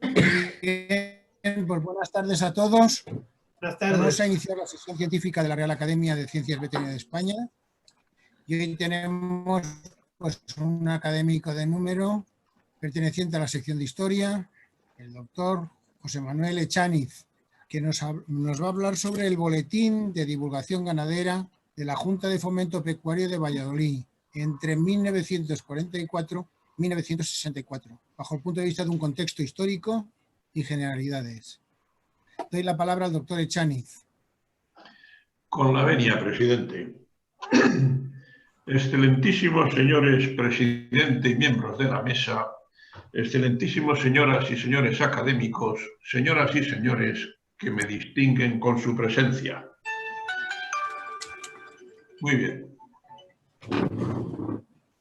Bien, pues buenas tardes a todos. Buenas tardes. Vamos a iniciar la sesión científica de la Real Academia de Ciencias Veterinarias de España. Y hoy tenemos pues, un académico de número perteneciente a la sección de Historia, el doctor José Manuel Echaniz, que nos va a hablar sobre el Boletín de Divulgación Ganadera de la Junta de Fomento Pecuario de Valladolid entre 1944 y 1964, bajo el punto de vista de un contexto histórico y generalidades. Doy la palabra al doctor Echaniz. Con la venia, presidente. Excelentísimos señores presidente y miembros de la mesa, excelentísimos señoras y señores académicos, señoras y señores que me distinguen con su presencia. Muy bien.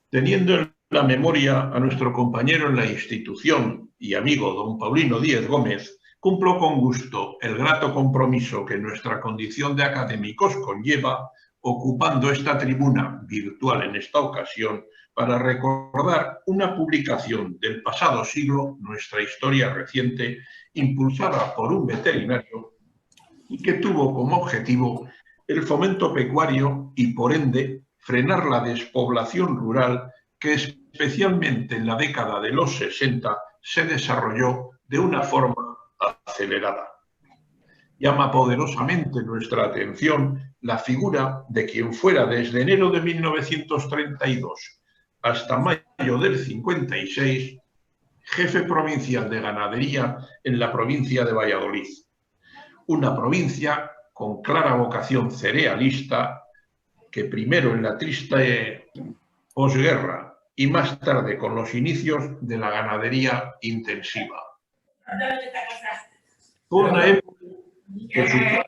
Teniendo en la memoria a nuestro compañero en la institución y amigo don Paulino Díez Gómez, cumplo con gusto el grato compromiso que nuestra condición de académicos conlleva, ocupando esta tribuna virtual en esta ocasión para recordar una publicación del pasado siglo, nuestra historia reciente, impulsada por un veterinario y que tuvo como objetivo el fomento pecuario y, por ende, frenar la despoblación rural que especialmente en la década de los 60 se desarrolló de una forma acelerada. Llama poderosamente nuestra atención la figura de quien fuera desde enero de 1932 hasta mayo del 56 jefe provincial de ganadería en la provincia de Valladolid. Una provincia con clara vocación cerealista que primero en la triste posguerra y más tarde con los inicios de la ganadería intensiva. Fue una época que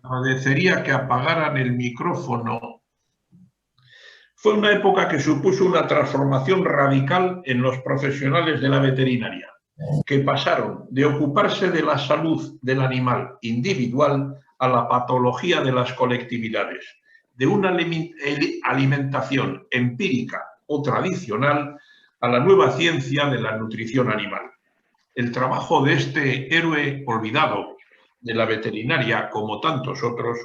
agradecería que apagaran el micrófono. Fue una época que supuso una transformación radical en los profesionales de la veterinaria, que pasaron de ocuparse de la salud del animal individual a la patología de las colectividades, de una alimentación empírica o tradicional a la nueva ciencia de la nutrición animal. El trabajo de este héroe olvidado de la veterinaria, como tantos otros,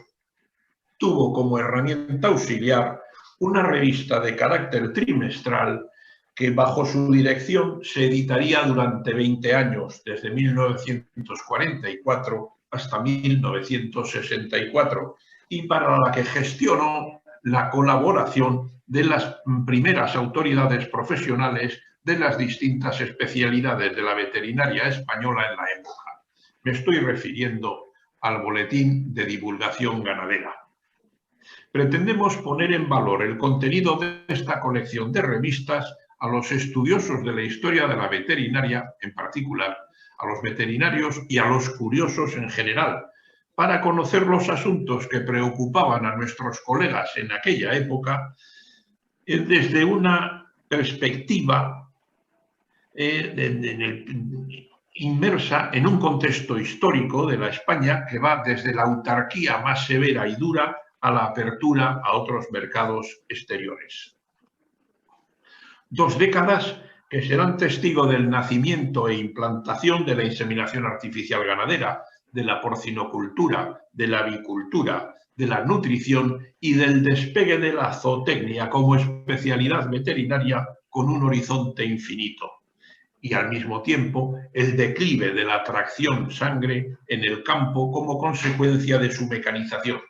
tuvo como herramienta auxiliar una revista de carácter trimestral que bajo su dirección se editaría durante 20 años, desde 1944 hasta 1964, y para la que gestionó la colaboración de las primeras autoridades profesionales de las distintas especialidades de la veterinaria española en la época. Me estoy refiriendo al Boletín de Divulgación Ganadera. Pretendemos poner en valor el contenido de esta colección de revistas a los estudiosos de la historia de la veterinaria en particular, a los veterinarios y a los curiosos en general, para conocer los asuntos que preocupaban a nuestros colegas en aquella época desde una perspectiva inmersa en un contexto histórico de la España que va desde la autarquía más severa y dura a la apertura a otros mercados exteriores. 2 décadas que serán testigo del nacimiento e implantación de la inseminación artificial ganadera, de la porcinocultura, de la avicultura, de la nutrición y del despegue de la zootecnia como especialidad veterinaria con un horizonte infinito. Y al mismo tiempo el declive de la tracción sangre en el campo como consecuencia de su mecanización,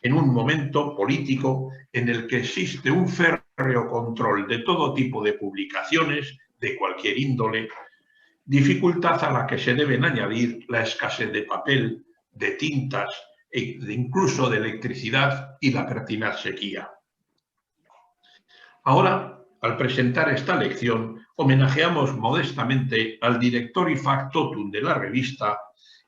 en un momento político en el que existe un férreo control de todo tipo de publicaciones, de cualquier índole, dificultad a la que se deben añadir la escasez de papel, de tintas, e incluso de electricidad y la pertinaz sequía. Ahora, al presentar esta lección, homenajeamos modestamente al director y factotum de la revista,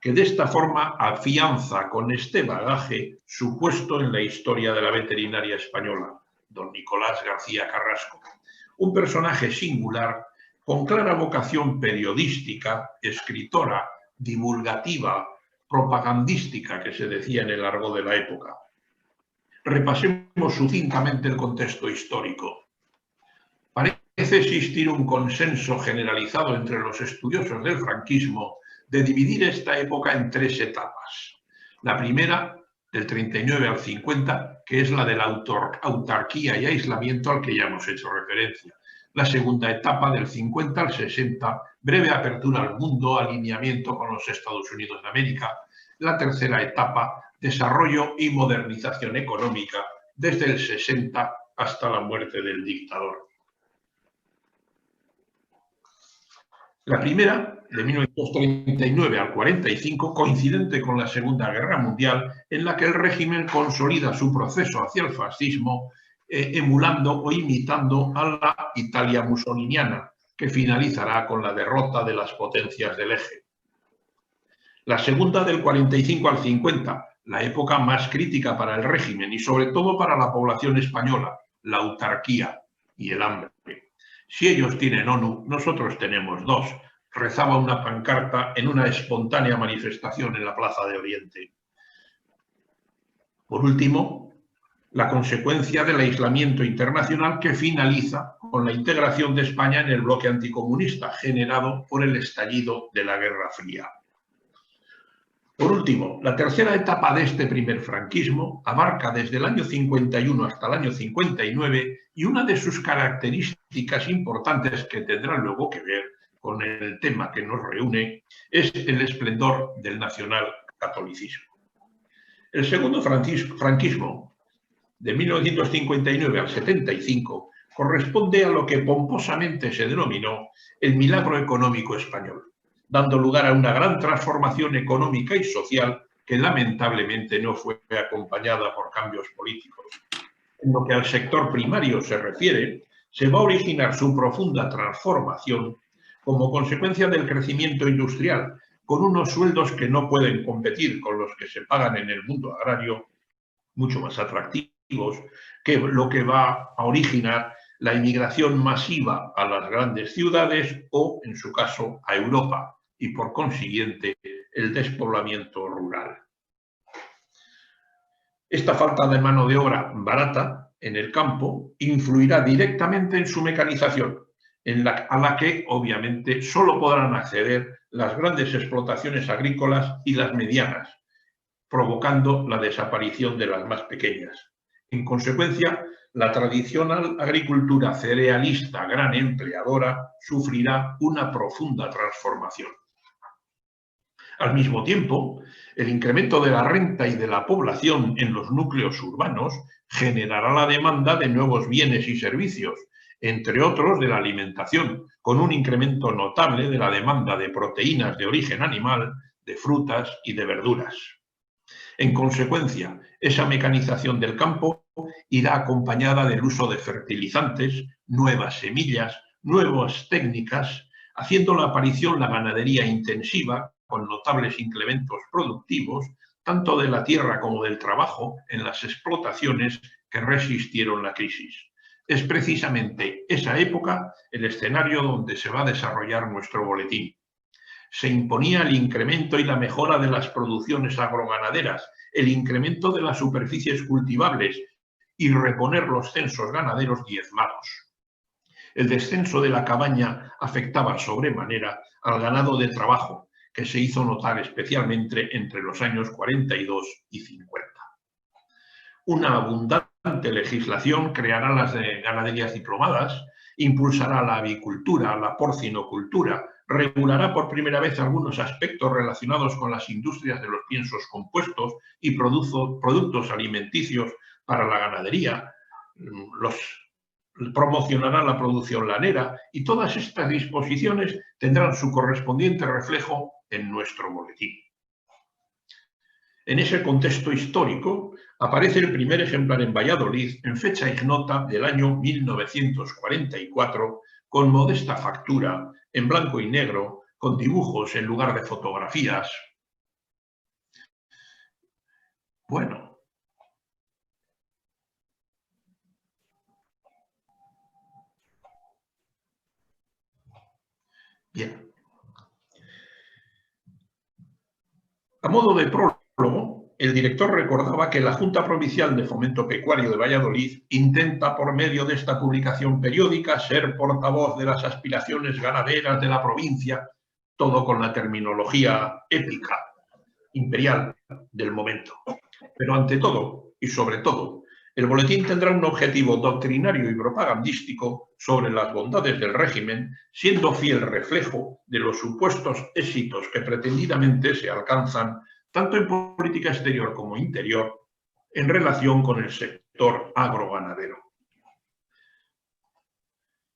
que de esta forma afianza con este bagaje su puesto en la historia de la veterinaria española, don Nicolás García Carrasco, un personaje singular con clara vocación periodística, escritora, divulgativa, propagandística, que se decía en el argot de la época. Repasemos sucintamente el contexto histórico. Parece existir un consenso generalizado entre los estudiosos del franquismo de dividir esta época en 3 etapas. La primera, del 39 al 50, que es la de la autarquía y aislamiento al que ya hemos hecho referencia. La segunda etapa, del 50 al 60, breve apertura al mundo, alineamiento con los Estados Unidos de América. La tercera etapa, desarrollo y modernización económica, desde el 60 hasta la muerte del dictador. La primera, de 1939 al 45, coincidente con la Segunda Guerra Mundial, en la que el régimen consolida su proceso hacia el fascismo, emulando o imitando a la Italia mussoliniana, que finalizará con la derrota de las potencias del eje. La segunda, del 45 al 50, la época más crítica para el régimen y sobre todo para la población española, la autarquía y el hambre. Si ellos tienen ONU, nosotros tenemos 2, rezaba una pancarta en una espontánea manifestación en la Plaza de Oriente. Por último, la consecuencia del aislamiento internacional que finaliza con la integración de España en el bloque anticomunista, generado por el estallido de la Guerra Fría. Por último, la tercera etapa de este primer franquismo abarca desde el año 51 hasta el año 59 y una de sus características importantes que tendrán luego que ver con el tema que nos reúne es el esplendor del nacionalcatolicismo. El segundo franquismo, de 1959 al 75, corresponde a lo que pomposamente se denominó el milagro económico español, dando lugar a una gran transformación económica y social que lamentablemente no fue acompañada por cambios políticos. En lo que al sector primario se refiere, se va a originar su profunda transformación como consecuencia del crecimiento industrial, con unos sueldos que no pueden competir con los que se pagan en el mundo agrario, mucho más atractivos, que lo que va a originar la inmigración masiva a las grandes ciudades o, en su caso, a Europa, y por consiguiente el despoblamiento rural. Esta falta de mano de obra barata en el campo influirá directamente en su mecanización, a la que obviamente solo podrán acceder las grandes explotaciones agrícolas y las medianas, provocando la desaparición de las más pequeñas. En consecuencia, la tradicional agricultura cerealista gran empleadora sufrirá una profunda transformación. Al mismo tiempo, el incremento de la renta y de la población en los núcleos urbanos generará la demanda de nuevos bienes y servicios, entre otros de la alimentación, con un incremento notable de la demanda de proteínas de origen animal, de frutas y de verduras. En consecuencia, esa mecanización del campo irá acompañada del uso de fertilizantes, nuevas semillas, nuevas técnicas, haciendo la aparición la ganadería intensiva, con notables incrementos productivos, tanto de la tierra como del trabajo, en las explotaciones que resistieron la crisis. Es precisamente esa época el escenario donde se va a desarrollar nuestro boletín. Se imponía el incremento y la mejora de las producciones agroganaderas, el incremento de las superficies cultivables y reponer los censos ganaderos diezmados. El descenso de la cabaña afectaba sobremanera al ganado de trabajo, que se hizo notar especialmente entre los años 42 y 50. Una abundante legislación creará las ganaderías diplomadas, impulsará la avicultura, la porcinocultura, regulará por primera vez algunos aspectos relacionados con las industrias de los piensos compuestos y productos alimenticios para la ganadería, promocionará la producción lanera y todas estas disposiciones tendrán su correspondiente reflejo en nuestro boletín. En ese contexto histórico aparece el primer ejemplar en Valladolid en fecha ignota del año 1944, con modesta factura, en blanco y negro, con dibujos en lugar de fotografías. Bueno. Bien. A modo de prólogo, el director recordaba que la Junta Provincial de Fomento Pecuario de Valladolid intenta, por medio de esta publicación periódica, ser portavoz de las aspiraciones ganaderas de la provincia, todo con la terminología épica, imperial del momento. Pero ante todo, y sobre todo, el boletín tendrá un objetivo doctrinario y propagandístico sobre las bondades del régimen, siendo fiel reflejo de los supuestos éxitos que pretendidamente se alcanzan tanto en política exterior como interior, en relación con el sector agroganadero.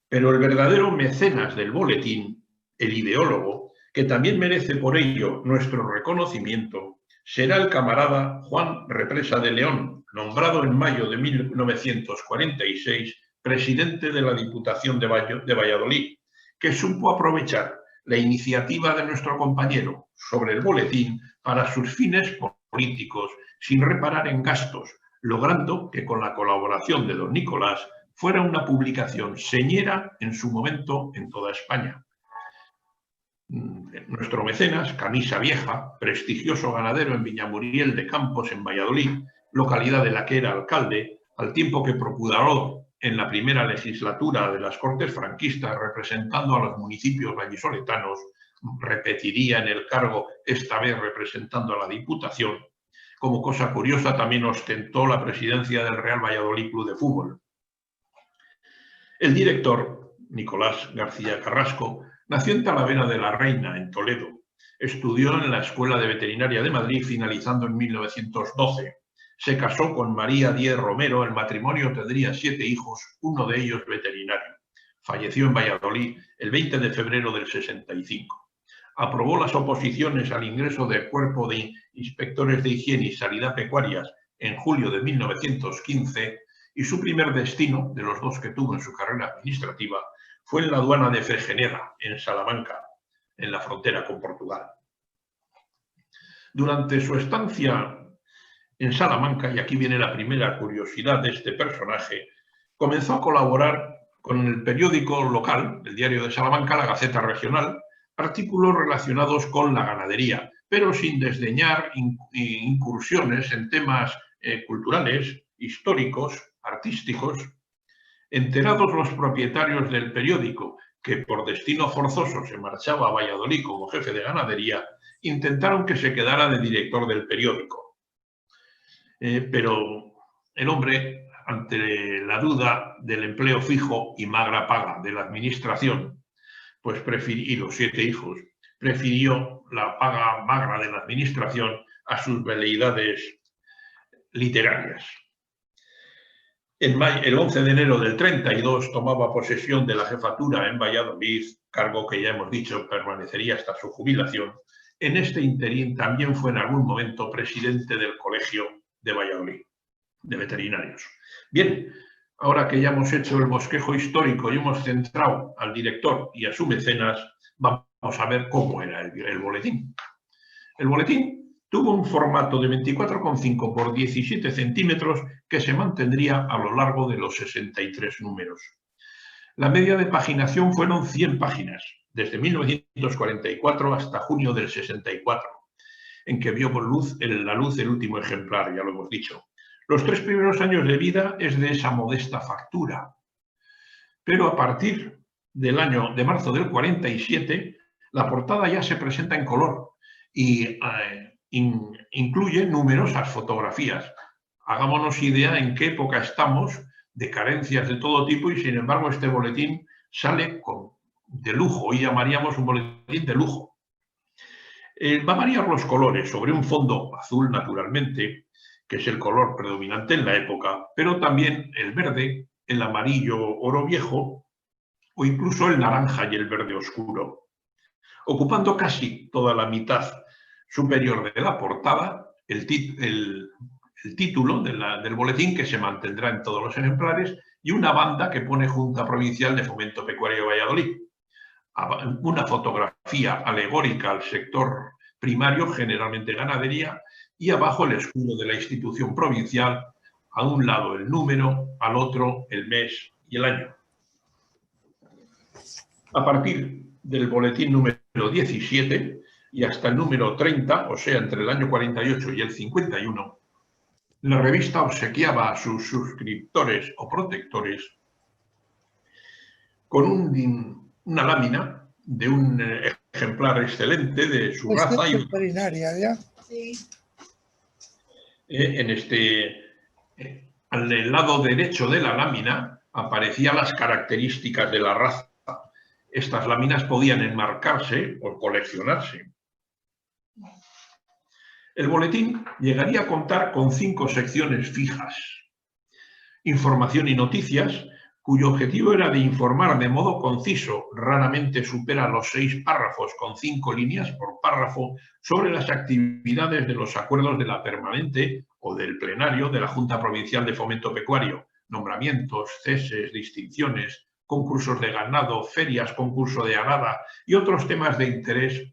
Pero el verdadero mecenas del boletín, el ideólogo, que también merece por ello nuestro reconocimiento, será el camarada Juan Represa de León, nombrado en mayo de 1946 presidente de la Diputación de Valladolid, que supo aprovechar la iniciativa de nuestro compañero sobre el boletín para sus fines políticos, sin reparar en gastos, logrando que con la colaboración de don Nicolás fuera una publicación señera en su momento en toda España. Nuestro mecenas, Camisa Vieja, prestigioso ganadero en Viñamuriel de Campos, en Valladolid, localidad de la que era alcalde, al tiempo que procurador en la primera legislatura de las Cortes franquistas representando a los municipios vallisoletanos, repetiría en el cargo, esta vez representando a la Diputación. Como cosa curiosa, también ostentó la presidencia del Real Valladolid Club de Fútbol. El director, Nicolás García Carrasco, nació en Talavera de la Reina, en Toledo. Estudió en la Escuela de Veterinaria de Madrid, finalizando en 1912. Se casó con María Díez Romero, el matrimonio tendría 7 hijos, uno de ellos veterinario. Falleció en Valladolid el 20 de febrero del 65. Aprobó las oposiciones al ingreso del Cuerpo de Inspectores de Higiene y Sanidad Pecuarias en julio de 1915 y su primer destino, de los 2 que tuvo en su carrera administrativa, fue en la aduana de Fregeneda, en Salamanca, en la frontera con Portugal. Durante su estancia en Salamanca, y aquí viene la primera curiosidad de este personaje, comenzó a colaborar con el periódico local, el diario de Salamanca, la Gaceta Regional, artículos relacionados con la ganadería, pero sin desdeñar incursiones en temas culturales, históricos, artísticos. Enterados los propietarios del periódico que por destino forzoso se marchaba a Valladolid como jefe de ganadería, intentaron que se quedara de director del periódico. Pero el hombre, ante la duda del empleo fijo y magra paga de la administración, pues y los 7 hijos, prefirió la paga magra de la administración a sus veleidades literarias. El 11 de enero del 32 tomaba posesión de la jefatura en Valladolid, cargo que ya hemos dicho permanecería hasta su jubilación. En este interín también fue en algún momento presidente del Colegio de Valladolid, de veterinarios. Bien, ahora que ya hemos hecho el bosquejo histórico y hemos centrado al director y a su mecenas, vamos a ver cómo era el boletín. El boletín tuvo un formato de 24,5 por 17 centímetros que se mantendría a lo largo de los 63 números. La media de paginación fueron 100 páginas, desde 1944 hasta junio del 64, en que vio la luz el último ejemplar, ya lo hemos dicho. Los 3 primeros años de vida es de esa modesta factura, pero a partir del año de marzo del 47, la portada ya se presenta en color y incluye numerosas fotografías. Hagámonos idea en qué época estamos, de carencias de todo tipo, y sin embargo este boletín sale de lujo. Hoy llamaríamos un boletín de lujo. Va a variar los colores sobre un fondo azul, naturalmente, que es el color predominante en la época, pero también el verde, el amarillo oro viejo o incluso el naranja y el verde oscuro. Ocupando casi toda la mitad superior de la portada, el título del boletín, que se mantendrá en todos los ejemplares, y una banda que pone Junta Provincial de Fomento Pecuario de Valladolid. Una fotografía alegórica al sector primario, generalmente ganadería, y abajo el escudo de la institución provincial, a un lado el número, al otro el mes y el año. A partir del boletín número 17, y hasta el número 30, o sea, entre el año 48 y el 51, la revista obsequiaba a sus suscriptores o protectores con una lámina de un ejemplar excelente de su raza. Es veterinaria, ¿ya? Sí. Al lado derecho de la lámina aparecían las características de la raza. Estas láminas podían enmarcarse o coleccionarse. El boletín llegaría a contar con 5 secciones fijas: información y noticias, cuyo objetivo era de informar de modo conciso, raramente supera los 6 párrafos con 5 líneas por párrafo, sobre las actividades de los acuerdos de la permanente o del plenario de la Junta Provincial de Fomento Pecuario, nombramientos, ceses, distinciones, concursos de ganado, ferias, concurso de arada y otros temas de interés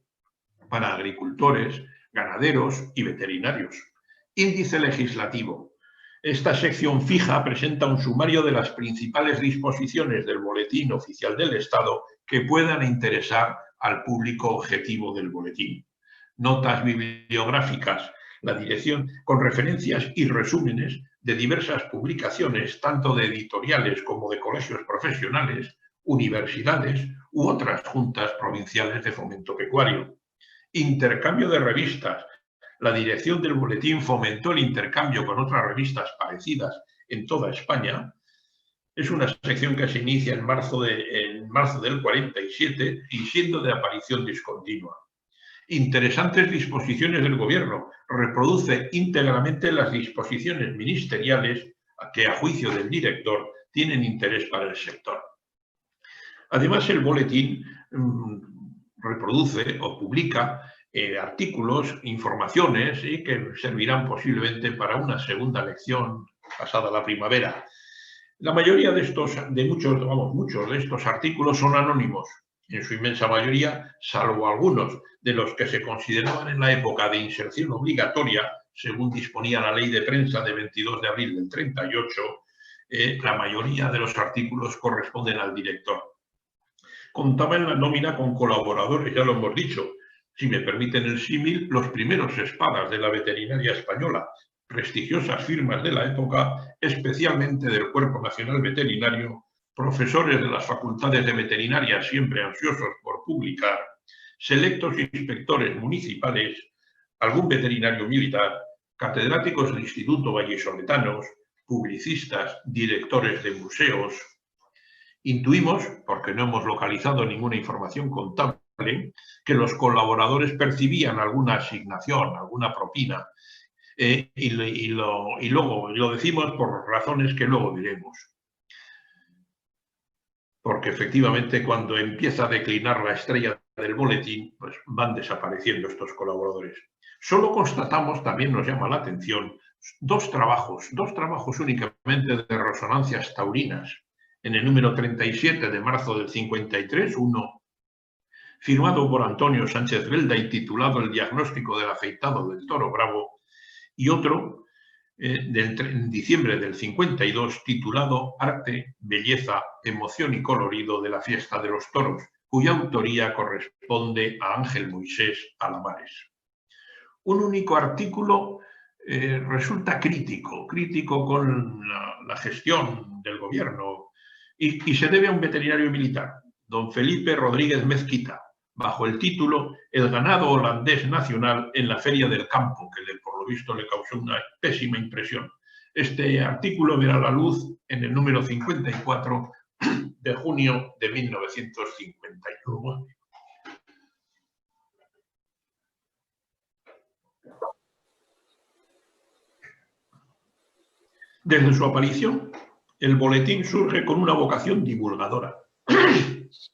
para agricultores, ganaderos y veterinarios. Índice legislativo. Esta sección fija presenta un sumario de las principales disposiciones del Boletín Oficial del Estado que puedan interesar al público objetivo del boletín. Notas bibliográficas, la dirección con referencias y resúmenes de diversas publicaciones, tanto de editoriales como de colegios profesionales, universidades u otras juntas provinciales de fomento pecuario. Intercambio de revistas. La dirección del boletín fomentó el intercambio con otras revistas parecidas en toda España. Es una sección que se inicia en marzo del 47 y siendo de aparición discontinua. Interesantes disposiciones del Gobierno. Reproduce íntegramente las disposiciones ministeriales que, a juicio del director, tienen interés para el sector. Además, el boletín reproduce o publica artículos, informaciones que servirán posiblemente para una segunda lección pasada la primavera. La mayoría muchos de estos artículos son anónimos, en su inmensa mayoría, salvo algunos de los que se consideraban en la época de inserción obligatoria, según disponía la Ley de Prensa de 22 de abril del 38, la mayoría de los artículos corresponden al director. Contaba en la nómina con colaboradores, ya lo hemos dicho, si me permiten el símil, los primeros espadas de la veterinaria española, prestigiosas firmas de la época, especialmente del Cuerpo Nacional Veterinario, profesores de las facultades de veterinaria siempre ansiosos por publicar, selectos inspectores municipales, algún veterinario militar, catedráticos del Instituto vallisoletanos, publicistas, directores de museos. Intuimos, porque no hemos localizado ninguna información contable, que los colaboradores percibían alguna asignación, alguna propina, y luego lo decimos por razones que luego diremos. Porque efectivamente cuando empieza a declinar la estrella del boletín, pues van desapareciendo estos colaboradores. Solo constatamos, también nos llama la atención, dos trabajos únicamente de resonancias taurinas. En el número 37 de marzo del 53, uno firmado por Antonio Sánchez Belda y titulado El diagnóstico del afeitado del toro bravo, y otro en diciembre del 52 titulado Arte, belleza, emoción y colorido de la fiesta de los toros, cuya autoría corresponde a Ángel Moisés Alamares. Un único artículo resulta crítico con la gestión del gobierno y se debe a un veterinario militar, don Felipe Rodríguez Mezquita, bajo el título El ganado holandés nacional en la Feria del Campo, que por lo visto le causó una pésima impresión. Este artículo verá la luz en el número 54 de junio de 1951. Desde su aparición, el boletín surge con una vocación divulgadora.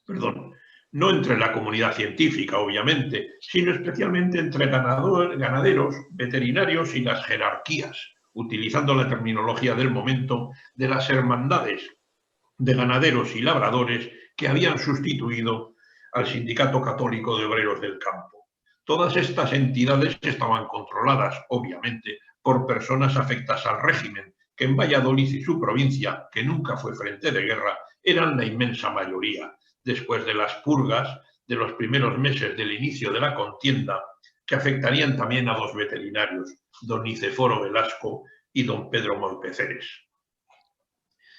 Perdón. No entre la comunidad científica, obviamente, sino especialmente entre ganaderos, veterinarios y las jerarquías, utilizando la terminología del momento de las hermandades de ganaderos y labradores que habían sustituido al Sindicato Católico de Obreros del Campo. Todas estas entidades estaban controladas, obviamente, por personas afectas al régimen, que en Valladolid y su provincia, que nunca fue frente de guerra, eran la inmensa mayoría, después de las purgas de los primeros meses del inicio de la contienda, que afectarían también a dos veterinarios, don Niceforo Velasco y don Pedro Molpeceres.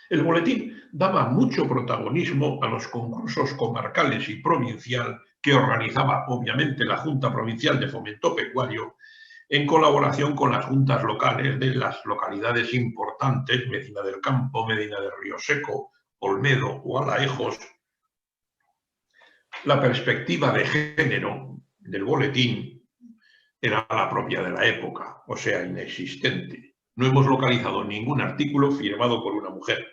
El boletín daba mucho protagonismo a los concursos comarcales y provincial que organizaba obviamente la Junta Provincial de Fomento Pecuario en colaboración con las juntas locales de las localidades importantes, Medina del Campo, Medina del Río Seco, Olmedo o Alaejos. La perspectiva de género del boletín era la propia de la época, o sea, inexistente. No hemos localizado ningún artículo firmado por una mujer.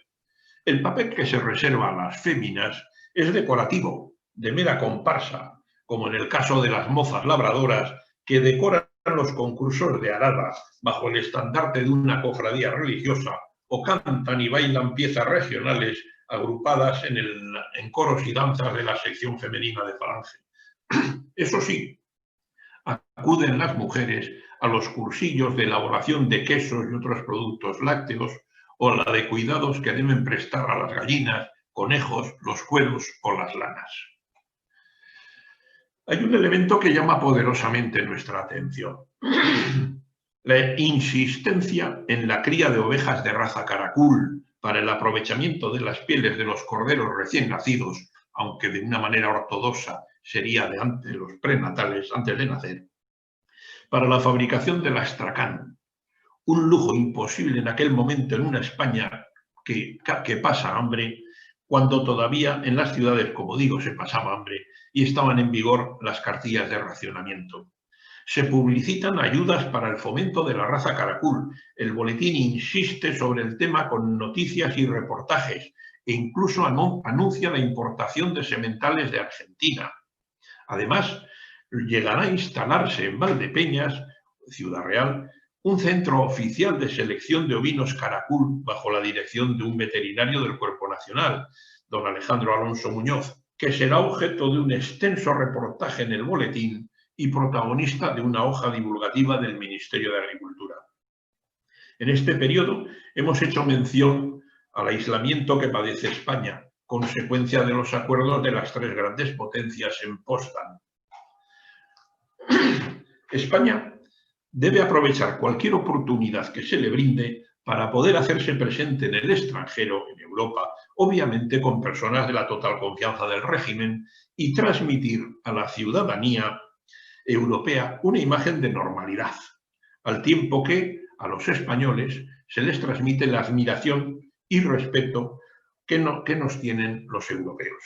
El papel que se reserva a las féminas es decorativo, de mera comparsa, como en el caso de las mozas labradoras que decoran los concursos de arada bajo el estandarte de una cofradía religiosa o cantan y bailan piezas regionales agrupadas en coros y danzas de la sección femenina de Falange. Eso sí, acuden las mujeres a los cursillos de elaboración de quesos y otros productos lácteos o la de cuidados que deben prestar a las gallinas, conejos, los cueros o las lanas. Hay un elemento que llama poderosamente nuestra atención. La insistencia en la cría de ovejas de raza caracul para el aprovechamiento de las pieles de los corderos recién nacidos, aunque de una manera ortodoxa sería de antes, los prenatales, antes de nacer, para la fabricación del astracán, un lujo imposible en aquel momento en una España que pasa hambre, cuando todavía en las ciudades, como digo, se pasaba hambre y estaban en vigor las cartillas de racionamiento. Se publicitan ayudas para el fomento de la raza caracul. El boletín insiste sobre el tema con noticias y reportajes e incluso anuncia la importación de sementales de Argentina. Además, llegará a instalarse en Valdepeñas, Ciudad Real, un centro oficial de selección de ovinos caracul bajo la dirección de un veterinario del Cuerpo Nacional, don Alejandro Alonso Muñoz, que será objeto de un extenso reportaje en el boletín y protagonista de una hoja divulgativa del Ministerio de Agricultura. En este periodo hemos hecho mención al aislamiento que padece España, consecuencia de los acuerdos de las tres grandes potencias en Potsdam. España debe aprovechar cualquier oportunidad que se le brinde para poder hacerse presente en el extranjero, en Europa, obviamente con personas de la total confianza del régimen, y transmitir a la ciudadanía europea una imagen de normalidad, al tiempo que a los españoles se les transmite la admiración y respeto que nos tienen los europeos.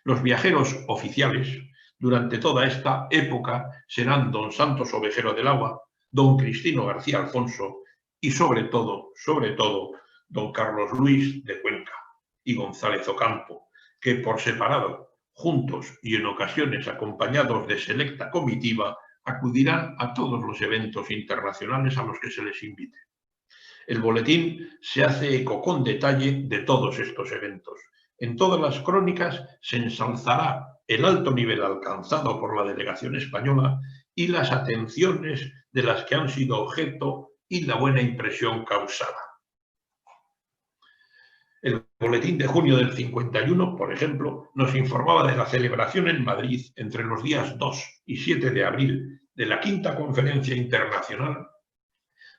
Los viajeros oficiales durante toda esta época serán don Santos Ovejero del Agua, don Cristino García Alfonso y sobre todo, don Carlos Luis de Cuenca y González Ocampo, que por separado, juntos y en ocasiones acompañados de selecta comitiva, acudirán a todos los eventos internacionales a los que se les invite. El boletín se hace eco con detalle de todos estos eventos. En todas las crónicas se ensalzará el alto nivel alcanzado por la delegación española y las atenciones de las que han sido objeto y la buena impresión causada. El boletín de junio del 51, por ejemplo, nos informaba de la celebración en Madrid entre los días 2 y 7 de abril de la quinta Conferencia Internacional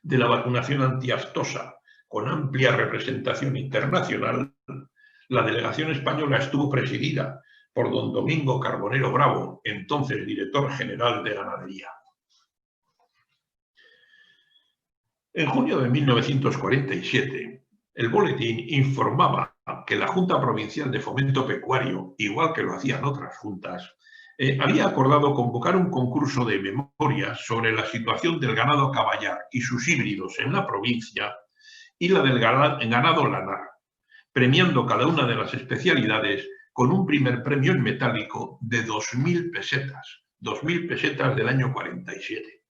de la Vacunación Antiaftosa, con amplia representación internacional. La delegación española estuvo presidida por don Domingo Carbonero Bravo, entonces director general de Ganadería. En junio de 1947, el boletín informaba que la Junta Provincial de Fomento Pecuario, igual que lo hacían otras juntas, había acordado convocar un concurso de memorias sobre la situación del ganado caballar y sus híbridos en la provincia y la del ganado lanar, premiando cada una de las especialidades con un primer premio en metálico de 2.000 pesetas, 2.000 pesetas del año 47.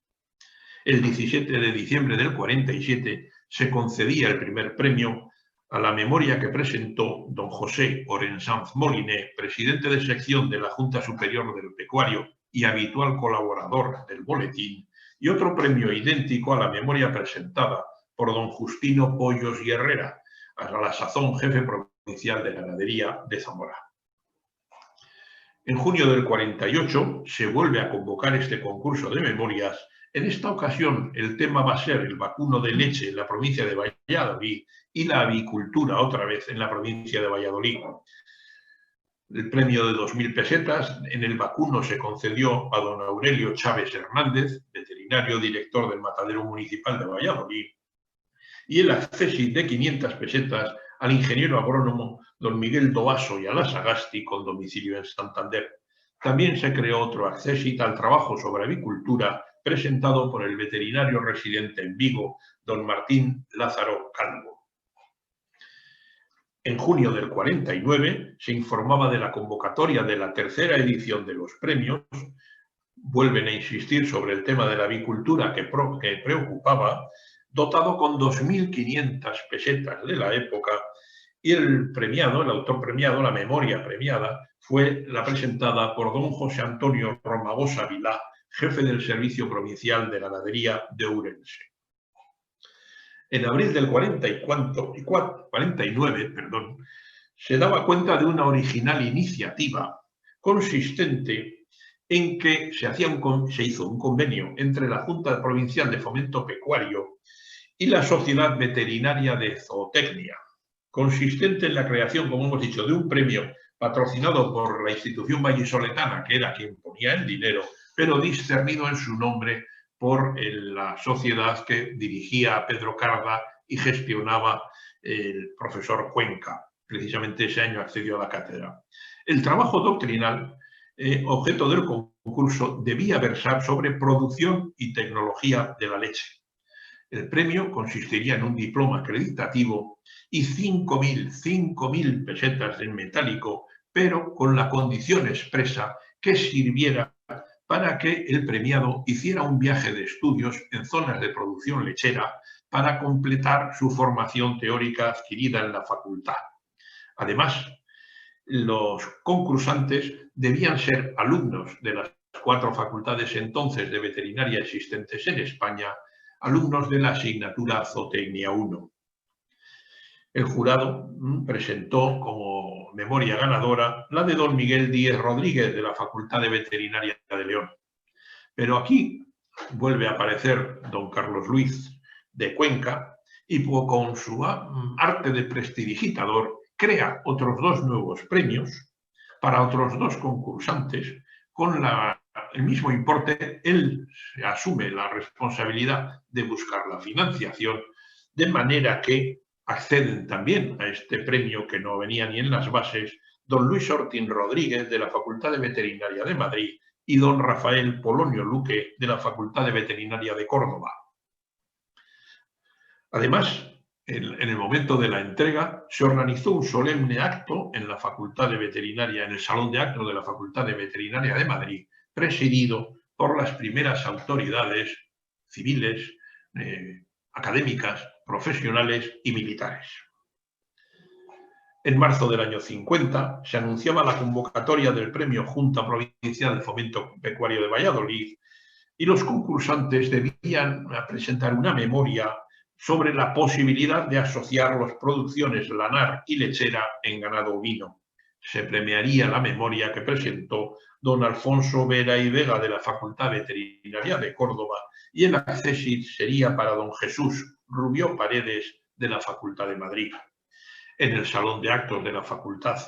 El 17 de diciembre del 47 se concedía el primer premio a la memoria que presentó don José Orensanz Moliné, presidente de sección de la Junta Superior del Pecuario y habitual colaborador del boletín, y otro premio idéntico a la memoria presentada por don Justino Pollos y Herrera, a la sazón jefe provincial de ganadería de Zamora. En junio del 48 se vuelve a convocar este concurso de memorias. En esta ocasión el tema va a ser el vacuno de leche en la provincia de Valladolid y la avicultura otra vez en la provincia de Valladolid. El premio de 2.000 pesetas en el vacuno se concedió a don Aurelio Chávez Hernández, veterinario director del Matadero Municipal de Valladolid, y el accésit de 500 pesetas al ingeniero agrónomo don Miguel Dovaso y a la Sagasti con domicilio en Santander. También se creó otro accésit al trabajo sobre avicultura presentado por el veterinario residente en Vigo, don Martín Lázaro Calvo. En junio del 49 se informaba de la convocatoria de la tercera edición de los premios. Vuelven a insistir sobre el tema de la avicultura que preocupaba, dotado con 2.500 pesetas de la época, y el premiado, el autor premiado, la memoria premiada, fue la presentada por don José Antonio Romagosa Vilá, jefe del Servicio Provincial de Ganadería de Ourense. En abril del 49, se daba cuenta de una original iniciativa consistente en que se hizo un convenio entre la Junta Provincial de Fomento Pecuario y la Sociedad Veterinaria de Zootecnia, consistente en la creación, como hemos dicho, de un premio patrocinado por la institución vallisoletana, que era quien ponía el dinero, pero discernido en su nombre por la sociedad que dirigía a Pedro Carda y gestionaba el profesor Cuenca. Precisamente ese año accedió a la cátedra. El trabajo doctrinal, objeto del concurso, debía versar sobre producción y tecnología de la leche. El premio consistiría en un diploma acreditativo y 5.000 pesetas en metálico, pero con la condición expresa que sirviera para que el premiado hiciera un viaje de estudios en zonas de producción lechera para completar su formación teórica adquirida en la facultad. Además, los concursantes debían ser alumnos de las 4 facultades entonces de veterinaria existentes en España, alumnos de la asignatura Zootecnia 1. El jurado presentó como memoria ganadora la de don Miguel Díez Rodríguez, de la Facultad de Veterinaria de León. Pero aquí vuelve a aparecer don Carlos Luis de Cuenca y con su arte de prestidigitador crea otros 2 nuevos premios para otros 2 concursantes con el mismo importe. Él asume la responsabilidad de buscar la financiación, de manera que acceden también a este premio, que no venía ni en las bases, don Luis Ortín Rodríguez, de la Facultad de Veterinaria de Madrid, y don Rafael Polonio Luque, de la Facultad de Veterinaria de Córdoba. Además, en el momento de la entrega, se organizó un solemne acto en la Facultad de Veterinaria, en el Salón de Actos de la Facultad de Veterinaria de Madrid, presidido por las primeras autoridades civiles, académicas, profesionales y militares. En marzo del año 50 se anunciaba la convocatoria del Premio Junta Provincial de Fomento Pecuario de Valladolid y los concursantes debían presentar una memoria sobre la posibilidad de asociar las producciones lanar y lechera en ganado ovino. Se premiaría la memoria que presentó don Alfonso Vera y Vega, de la Facultad Veterinaria de Córdoba, y el accésit sería para don Jesús Rubio Paredes, de la Facultad de Madrid. En el Salón de Actos de la Facultad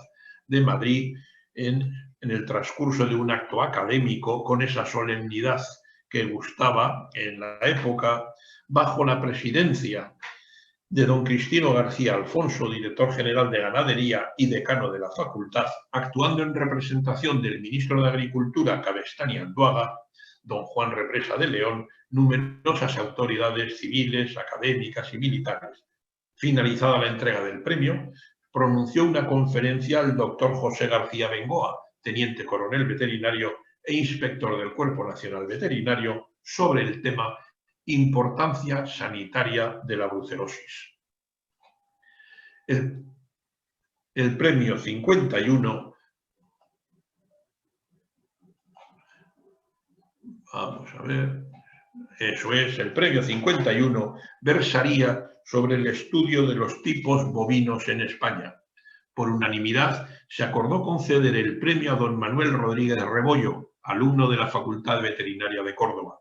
de Madrid, en el transcurso de un acto académico, con esa solemnidad que gustaba en la época, bajo la presidencia de don Cristino García Alfonso, director general de Ganadería y decano de la facultad, actuando en representación del ministro de Agricultura, Cabestany Anduaga, don Juan Represa de León, numerosas autoridades civiles, académicas y militares. Finalizada la entrega del premio, pronunció una conferencia el doctor José García Bengoa, teniente coronel veterinario e inspector del Cuerpo Nacional Veterinario, sobre el tema importancia sanitaria de la brucelosis. El premio 51, vamos a ver, eso es, el premio 51 versaría sobre el estudio de los tipos bovinos en España, Por unanimidad se acordó conceder el premio a don Manuel Rodríguez Rebollo, alumno de la Facultad de Veterinaria de Córdoba.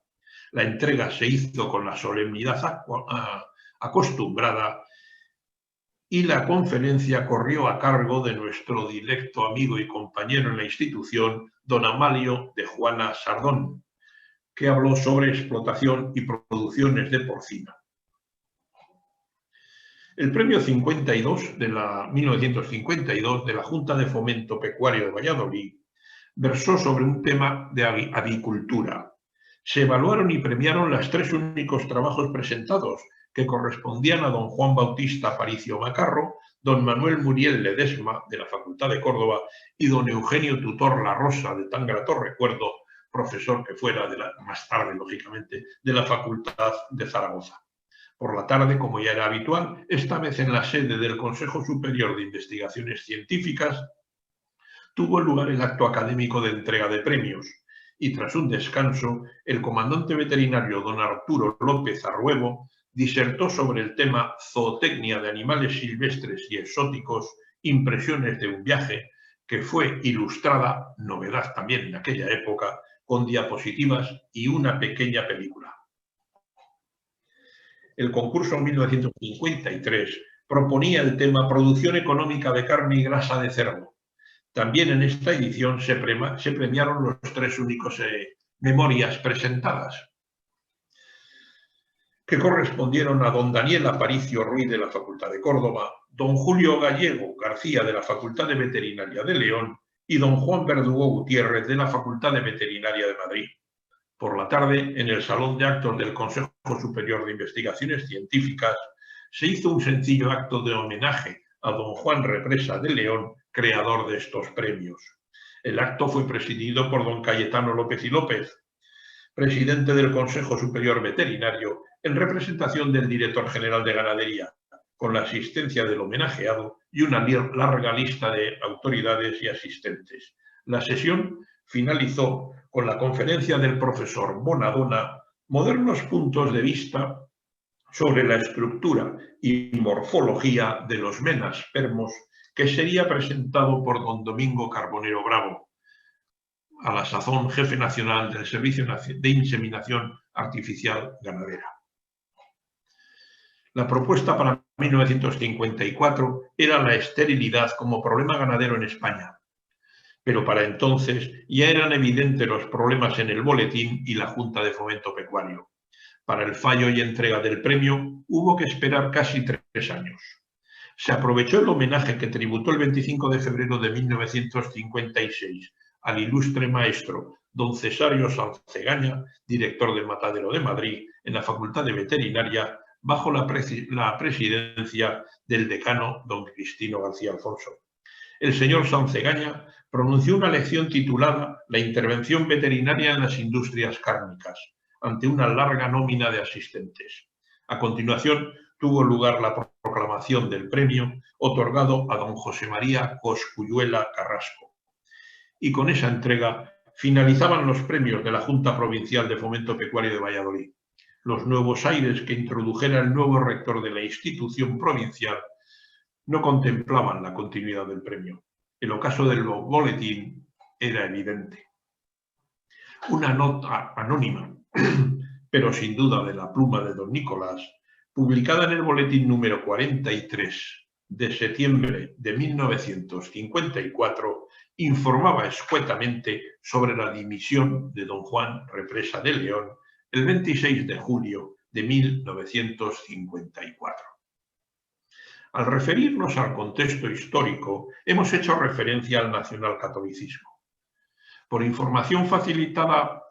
La entrega se hizo con la solemnidad acostumbrada y la conferencia corrió a cargo de nuestro directo amigo y compañero en la institución, don Amalio de Juana Sardón, que habló sobre explotación y producciones de porcina. El premio 52 de 1952 de la Junta de Fomento Pecuario de Valladolid versó sobre un tema de avicultura. Se evaluaron y premiaron los 3 únicos trabajos presentados, que correspondían a don Juan Bautista Aparicio Macarro, don Manuel Muriel Ledesma, de la Facultad de Córdoba, y don Eugenio Tutor La Rosa, de tan grato recuerdo, profesor que fuera, más tarde, lógicamente, de la Facultad de Zaragoza. Por la tarde, como ya era habitual, esta vez en la sede del Consejo Superior de Investigaciones Científicas, tuvo lugar el acto académico de entrega de premios y, tras un descanso, el comandante veterinario don Arturo López Arruebo disertó sobre el tema Zootecnia de animales silvestres y exóticos, impresiones de un viaje, que fue ilustrada, novedad también en aquella época, con diapositivas y una pequeña película. El concurso 1953 proponía el tema producción económica de carne y grasa de cerdo. También en esta edición se premiaron los 3 únicos memorias presentadas, que correspondieron a don Daniel Aparicio Ruiz de la Facultad de Córdoba, don Julio Gallego García de la Facultad de Veterinaria de León y don Juan Verdugo Gutiérrez de la Facultad de Veterinaria de Madrid. Por la tarde, en el Salón de Actos del Consejo Superior de Investigaciones Científicas, se hizo un sencillo acto de homenaje a don Juan Represa de León, creador de estos premios. El acto fue presidido por don Cayetano López y López, presidente del Consejo Superior Veterinario, en representación del director general de Ganadería, con la asistencia del homenajeado y una larga lista de autoridades y asistentes. La sesión finalizó con la conferencia del profesor Bonadona, Modernos puntos de vista sobre la estructura y morfología de los menaspermos, que sería presentado por don Domingo Carbonero Bravo, a la sazón jefe nacional del Servicio de Inseminación Artificial Ganadera. La propuesta para 1954 era la esterilidad como problema ganadero en España, pero para entonces ya eran evidentes los problemas en el boletín y la Junta de Fomento Pecuario. Para el fallo y entrega del premio hubo que esperar casi 3 años. Se aprovechó el homenaje que tributó el 25 de febrero de 1956 al ilustre maestro don Cesario Sancegaña, director del Matadero de Madrid, en la Facultad de Veterinaria, bajo la presidencia del decano don Cristino García Alfonso. El señor Sancegaña pronunció una lección titulada La intervención veterinaria en las industrias cárnicas, ante una larga nómina de asistentes. A continuación, tuvo lugar la proclamación del premio, otorgado a don José María Cosculluela Carrasco. Y con esa entrega finalizaban los premios de la Junta Provincial de Fomento Pecuario de Valladolid. Los nuevos aires que introdujera el nuevo rector de la institución provincial no contemplaban la continuidad del premio. El ocaso del boletín era evidente. Una nota anónima, pero sin duda de la pluma de don Nicolás, publicada en el boletín número 43 de septiembre de 1954, informaba escuetamente sobre la dimisión de don Juan Represa de León el 26 de julio de 1954. Al referirnos al contexto histórico, hemos hecho referencia al nacionalcatolicismo. Por información facilitada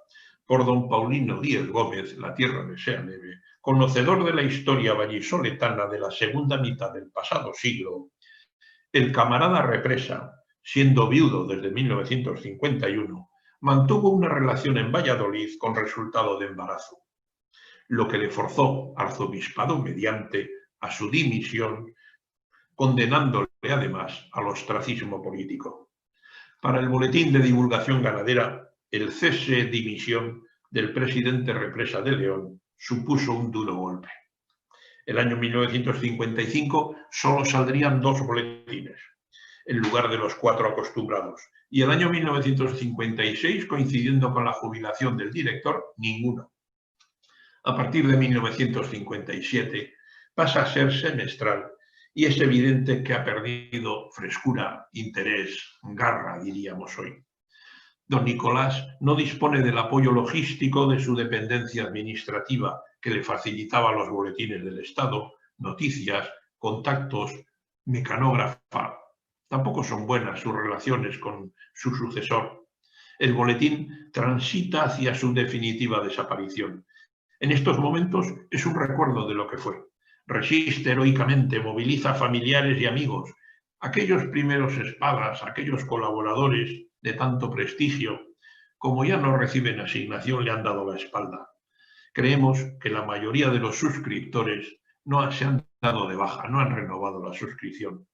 por don Paulino Díez Gómez, la tierra de sea leve, conocedor de la historia vallisoletana de la segunda mitad del pasado siglo, el camarada Represa, siendo viudo desde 1951, mantuvo una relación en Valladolid con resultado de embarazo, lo que le forzó, arzobispado mediante, a su dimisión, condenándole además al ostracismo político. Para el Boletín de Divulgación Ganadera, el cese-dimisión del presidente Represa de León supuso un duro golpe. El año 1955 solo saldrían 2 boletines. en lugar de los 4 acostumbrados. Y el año 1956, coincidiendo con la jubilación del director, ninguno. A partir de 1957 pasa a ser semestral y es evidente que ha perdido frescura, interés, garra, diríamos hoy. Don Nicolás no dispone del apoyo logístico de su dependencia administrativa que le facilitaba los boletines del Estado, noticias, contactos, mecanógrafa. Tampoco son buenas sus relaciones con su sucesor. El boletín transita hacia su definitiva desaparición. En estos momentos es un recuerdo de lo que fue. Resiste heroicamente, moviliza familiares y amigos, aquellos primeros espadas, aquellos colaboradores de tanto prestigio, como ya no reciben asignación, le han dado la espalda. Creemos que la mayoría de los suscriptores no se han dado de baja, no han renovado la suscripción.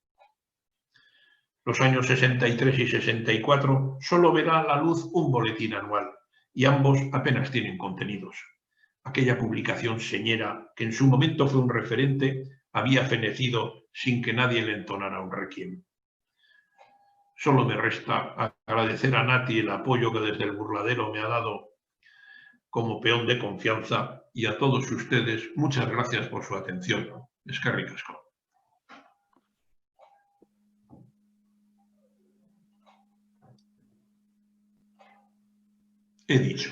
Los años 63 y 64 solo verá a la luz un boletín anual y ambos apenas tienen contenidos. Aquella publicación señera, que en su momento fue un referente, había fenecido sin que nadie le entonara un requiem. Solo me resta agradecer a Nati el apoyo que desde el burladero me ha dado como peón de confianza y a todos ustedes muchas gracias por su atención. Eskerrik asko. He dicho.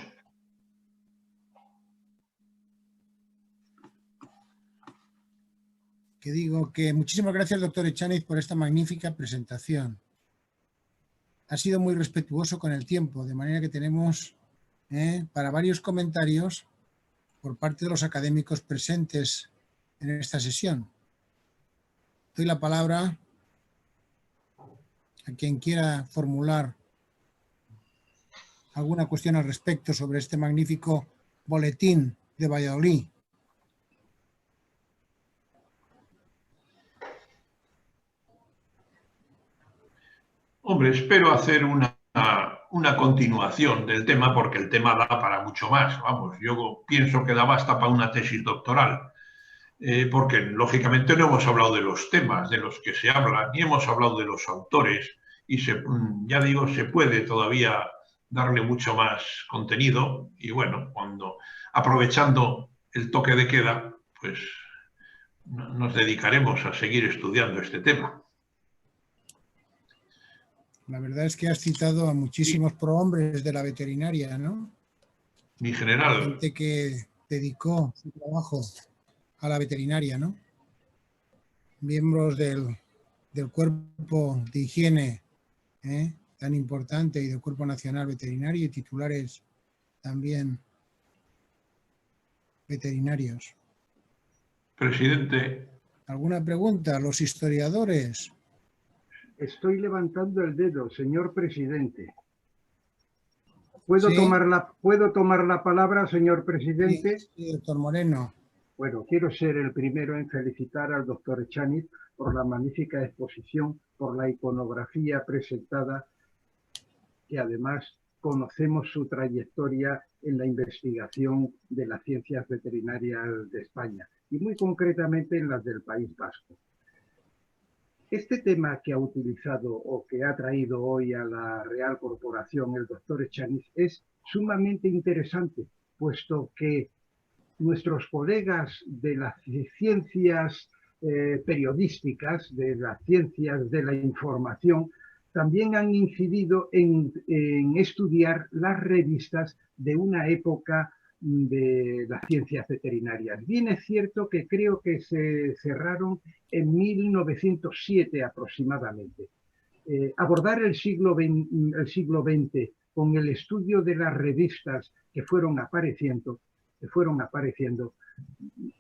Que digo que muchísimas gracias, doctor Echaniz, por esta magnífica presentación. Ha sido muy respetuoso con el tiempo, de manera que tenemos para varios comentarios por parte de los académicos presentes en esta sesión. Doy la palabra a quien quiera formular alguna cuestión al respecto sobre este magnífico boletín de Valladolid. Hombre, espero hacer una continuación del tema porque el tema da para mucho más. Vamos, yo pienso que da basta para una tesis doctoral, porque lógicamente no hemos hablado de los temas de los que se habla, ni hemos hablado de los autores y ya digo, se puede todavía darle mucho más contenido y bueno, aprovechando el toque de queda, pues nos dedicaremos a seguir estudiando este tema. La verdad es que has citado a muchísimos prohombres de la veterinaria, ¿no? Mi general. Gente que dedicó su trabajo a la veterinaria, ¿no? Miembros del cuerpo de higiene tan importante y del Cuerpo Nacional Veterinario y titulares también veterinarios. Presidente. ¿Alguna pregunta? Los historiadores. Estoy levantando el dedo, señor presidente. ¿Puedo tomar la palabra, señor presidente? Sí, doctor Moreno. Bueno, quiero ser el primero en felicitar al doctor Echaniz por la magnífica exposición, por la iconografía presentada, que además conocemos su trayectoria en la investigación de las ciencias veterinarias de España y muy concretamente en las del País Vasco. Este tema que ha utilizado o que ha traído hoy a la Real Corporación el doctor Echaniz es sumamente interesante, puesto que nuestros colegas de las ciencias periodísticas, de las ciencias de la información, también han incidido en estudiar las revistas de una época de las ciencias veterinarias. Bien es cierto que creo que se cerraron en 1907 aproximadamente. Abordar el siglo XX con el estudio de las revistas que fueron apareciendo,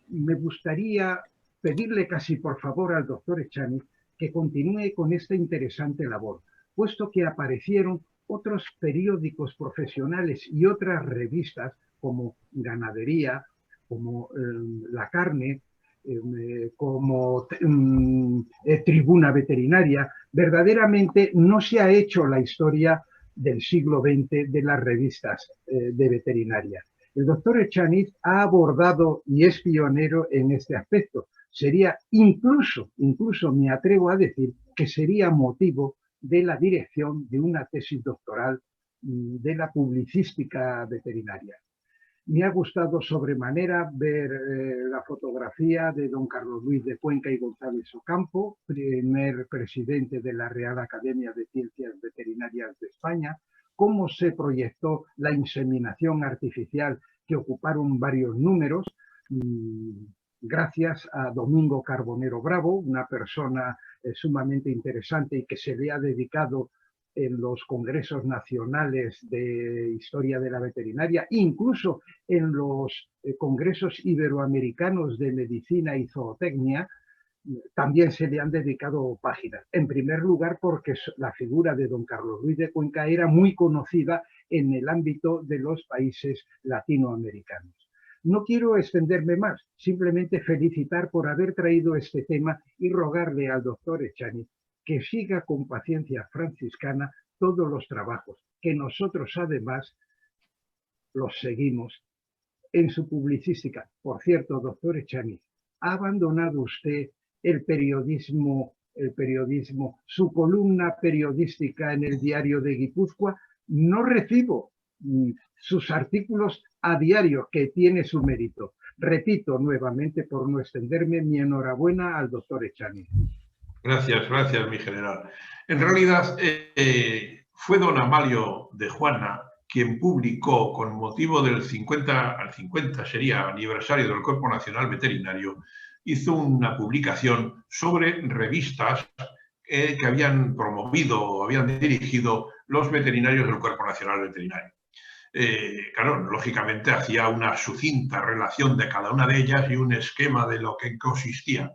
me gustaría pedirle casi por favor al doctor Echaniz que continúe con esta interesante labor, puesto que aparecieron otros periódicos profesionales y otras revistas como Ganadería, como La Carne, como Tribuna Veterinaria. Verdaderamente no se ha hecho la historia del siglo XX de las revistas de veterinaria. El doctor Echaniz ha abordado y es pionero en este aspecto. Sería incluso me atrevo a decir que sería motivo de la dirección de una tesis doctoral de la publicística veterinaria. Me ha gustado sobremanera ver la fotografía de don Carlos Luis de Cuenca y González Ocampo, primer presidente de la Real Academia de Ciencias Veterinarias de España, cómo se proyectó la inseminación artificial, que ocuparon varios números, gracias a Domingo Carbonero Bravo, una persona sumamente interesante y que se le ha dedicado en los congresos nacionales de historia de la veterinaria, incluso en los congresos iberoamericanos de medicina y zootecnia, también se le han dedicado páginas. En primer lugar, porque la figura de don Carlos Luis de Cuenca era muy conocida en el ámbito de los países latinoamericanos. No quiero extenderme más, simplemente felicitar por haber traído este tema y rogarle al doctor Echaniz que siga con paciencia franciscana todos los trabajos, que nosotros además los seguimos en su publicística. Por cierto, doctor Echaniz, ¿ha abandonado usted el periodismo, su columna periodística en el diario de Guipúzcoa? No recibo sus artículos a diario, que tiene su mérito. Repito nuevamente, por no extenderme, mi enhorabuena al doctor Echaniz. Gracias, gracias, mi general. En realidad, fue don Amalio de Juana quien publicó, con motivo del 50 sería aniversario del Cuerpo Nacional Veterinario, hizo una publicación sobre revistas que habían promovido o habían dirigido los veterinarios del Cuerpo Nacional Veterinario. Claro, lógicamente hacía una sucinta relación de cada una de ellas y un esquema de lo que consistía.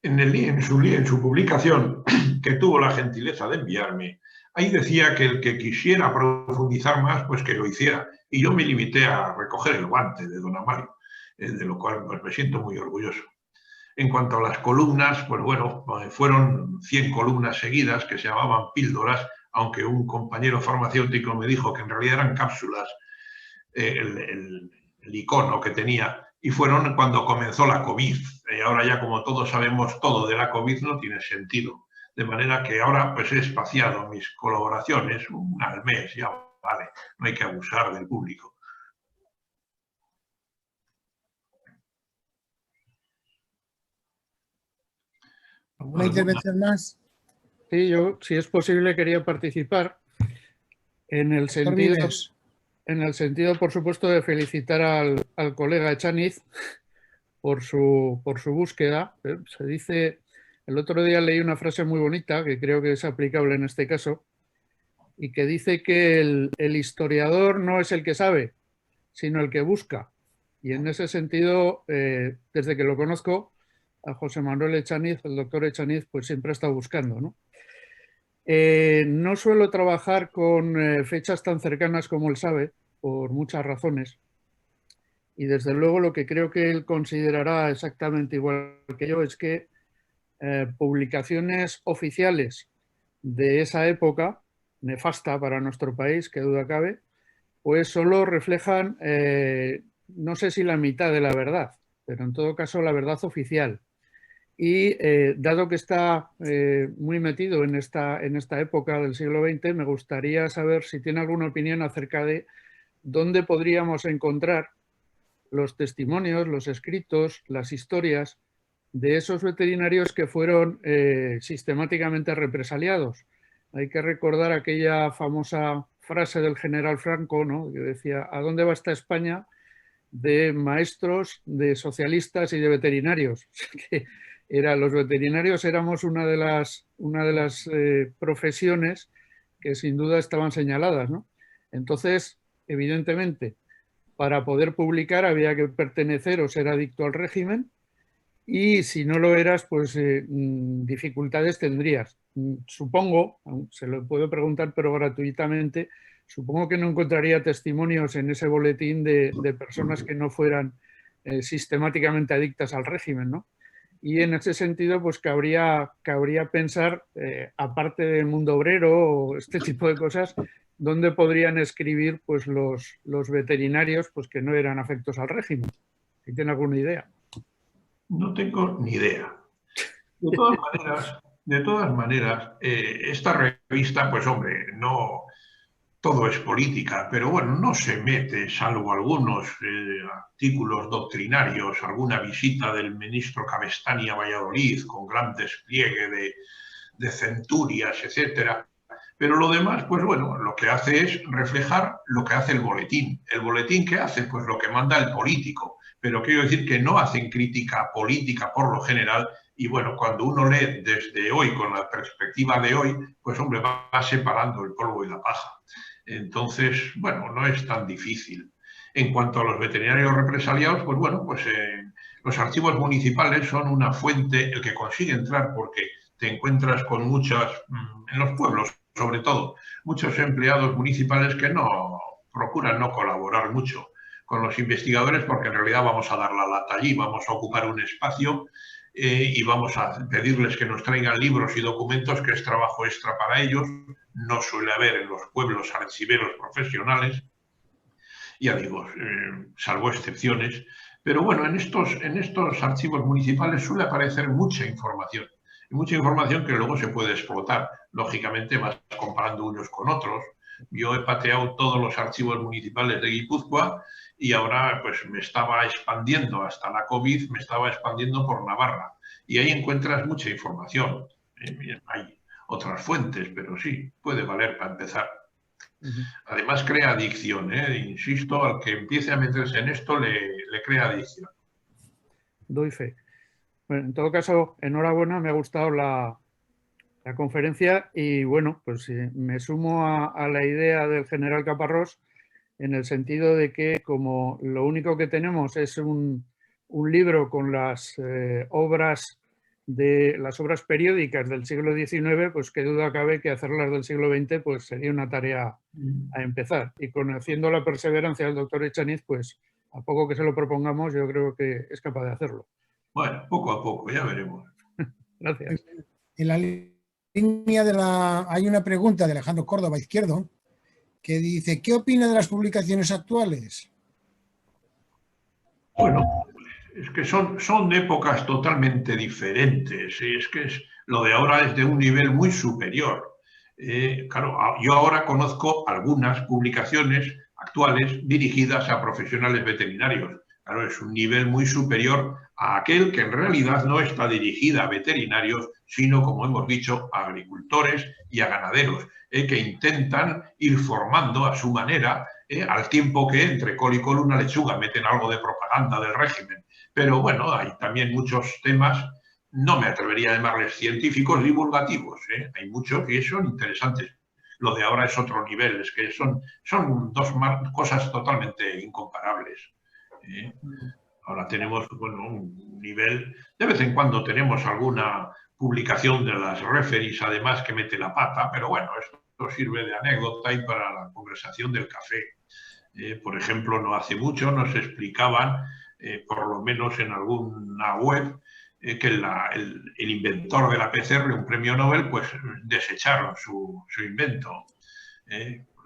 En su publicación, que tuvo la gentileza de enviarme, ahí decía que el que quisiera profundizar más, pues que lo hiciera. Y yo me limité a recoger el guante de don Amalio, de lo cual pues, me siento muy orgulloso. En cuanto a las columnas, pues bueno, fueron 100 columnas seguidas que se llamaban píldoras, aunque un compañero farmacéutico me dijo que en realidad eran cápsulas, el icono que tenía. Y fueron cuando comenzó la COVID. Ahora ya, como todos sabemos, todo de la COVID no tiene sentido. De manera que ahora pues he espaciado mis colaboraciones, una al mes, ya vale, no hay que abusar del público. ¿Alguna intervención más? Sí, yo, si es posible, quería participar en el sentido, por supuesto, de felicitar al colega Echaniz por su búsqueda. Se dice, el otro día leí una frase muy bonita que creo que es aplicable en este caso, y que dice que el historiador no es el que sabe, sino el que busca. Y en ese sentido, desde que lo conozco, a José Manuel Echaniz, el doctor Echaniz, pues siempre ha estado buscando, ¿no? No suelo trabajar con fechas tan cercanas como él sabe, por muchas razones. Y desde luego lo que creo que él considerará exactamente igual que yo es que publicaciones oficiales de esa época, nefasta para nuestro país, que duda cabe, pues solo reflejan, no sé si la mitad de la verdad, pero en todo caso la verdad oficial. Y dado que está muy metido en esta época del siglo XX, me gustaría saber si tiene alguna opinión acerca de dónde podríamos encontrar los testimonios, los escritos, las historias de esos veterinarios que fueron sistemáticamente represaliados. Hay que recordar aquella famosa frase del general Franco, ¿no?, que decía: ¿a dónde va esta España de maestros, de socialistas y de veterinarios? Los veterinarios éramos una de las profesiones que sin duda estaban señaladas, ¿no? Entonces, evidentemente, para poder publicar había que pertenecer o ser adicto al régimen, y si no lo eras, pues dificultades tendrías. Supongo, se lo puedo preguntar pero gratuitamente, supongo que no encontraría testimonios en ese boletín de personas que no fueran sistemáticamente adictas al régimen, ¿no? Y en ese sentido, pues cabría pensar, aparte del mundo obrero o este tipo de cosas, dónde podrían escribir pues los veterinarios pues que no eran afectos al régimen. ¿Tiene alguna idea? No tengo ni idea. De todas maneras, De todas maneras, esta revista, pues hombre, no todo es política, pero bueno, no se mete, salvo algunos artículos doctrinarios, alguna visita del ministro Cabestany a Valladolid con gran despliegue de centurias, etcétera. Pero lo demás, pues bueno, lo que hace es reflejar lo que hace el boletín. ¿El boletín qué hace? Pues lo que manda el político. Pero quiero decir que no hacen crítica política por lo general. Y bueno, cuando uno lee desde hoy, con la perspectiva de hoy, pues hombre, va separando el polvo y la paja. Entonces, bueno, no es tan difícil. En cuanto a los veterinarios represaliados, pues bueno, pues los archivos municipales son una fuente, el que consigue entrar, porque te encuentras con muchas, en los pueblos sobre todo, muchos empleados municipales que no procuran no colaborar mucho con los investigadores, porque en realidad vamos a dar la lata allí, vamos a ocupar un espacio y vamos a pedirles que nos traigan libros y documentos, que es trabajo extra para ellos. No suele haber en los pueblos archiveros profesionales, ya digo, salvo excepciones. Pero bueno, en estos archivos municipales suele aparecer mucha información. Y mucha información que luego se puede explotar. Lógicamente vas comparando unos con otros. Yo he pateado todos los archivos municipales de Guipúzcoa y ahora pues me estaba expandiendo, hasta la COVID, me estaba expandiendo por Navarra. Y ahí encuentras mucha información. Hay otras fuentes, pero sí, puede valer para empezar. Además crea adicción, insisto, al que empiece a meterse en esto le crea adicción. Doy fe. Bueno, en todo caso, enhorabuena, me ha gustado la conferencia y bueno, pues me sumo a la idea del general Caparrós, en el sentido de que como lo único que tenemos es un libro con las obras periódicas del siglo XIX, pues qué duda cabe que hacerlas del siglo XX pues sería una tarea a empezar. Y conociendo la perseverancia del doctor Echaniz, pues a poco que se lo propongamos, yo creo que es capaz de hacerlo. Bueno, poco a poco, ya veremos. Gracias. En la línea hay una pregunta de Alejandro Córdoba, izquierdo, que dice: ¿qué opina de las publicaciones actuales? Bueno, es que son épocas totalmente diferentes. Es que lo de ahora es de un nivel muy superior. Claro, yo ahora conozco algunas publicaciones actuales dirigidas a profesionales veterinarios. Claro, es un nivel muy superior a aquel que en realidad no está dirigida a veterinarios, sino, como hemos dicho, a agricultores y a ganaderos, que intentan ir formando a su manera, al tiempo que entre col y col una lechuga meten algo de propaganda del régimen. Pero bueno, hay también muchos temas, no me atrevería a llamarles científicos, divulgativos. Hay muchos y son interesantes. Lo de ahora es otro nivel, es que son dos cosas totalmente incomparables. Ahora tenemos, bueno, un nivel, de vez en cuando tenemos alguna publicación de las referees, además, que mete la pata, pero bueno, esto sirve de anécdota y para la conversación del café. Por ejemplo, no hace mucho nos explicaban, por lo menos en alguna web, que el inventor de la PCR, un premio Nobel, pues desecharon su invento.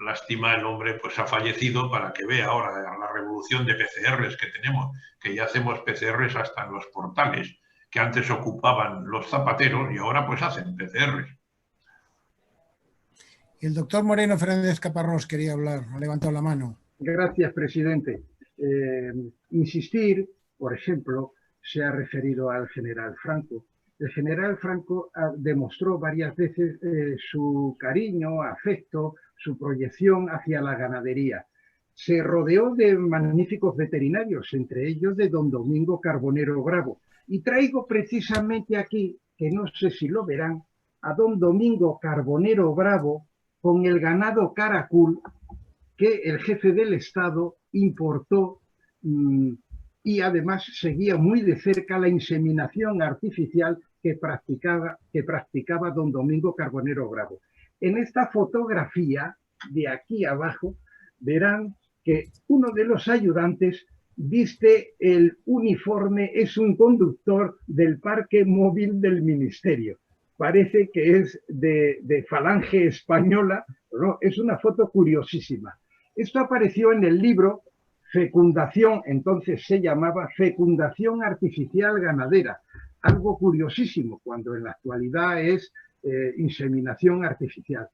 Lástima, el hombre pues ha fallecido, para que vea ahora la revolución de PCRs que tenemos, que ya hacemos PCRs hasta en los portales, que antes ocupaban los zapateros y ahora pues hacen PCRs. El doctor Moreno Fernández Caparrós quería hablar, ha levantado la mano. Gracias, presidente. Insistir, por ejemplo, se ha referido al general Franco. El general Franco demostró varias veces su cariño, afecto, su proyección hacia la ganadería. Se rodeó de magníficos veterinarios, entre ellos de don Domingo Carbonero Bravo. Y traigo precisamente aquí, que no sé si lo verán, a don Domingo Carbonero Bravo con el ganado caracul que el jefe del Estado importó y además seguía muy de cerca la inseminación artificial que practicaba don Domingo Carbonero Bravo. En esta fotografía de aquí abajo verán que uno de los ayudantes viste el uniforme, es un conductor del parque móvil del ministerio. Parece que es de falange española, ¿no? Es una foto curiosísima. Esto apareció en el libro Fecundación, entonces se llamaba Fecundación Artificial Ganadera, algo curiosísimo, cuando en la actualidad es inseminación artificial.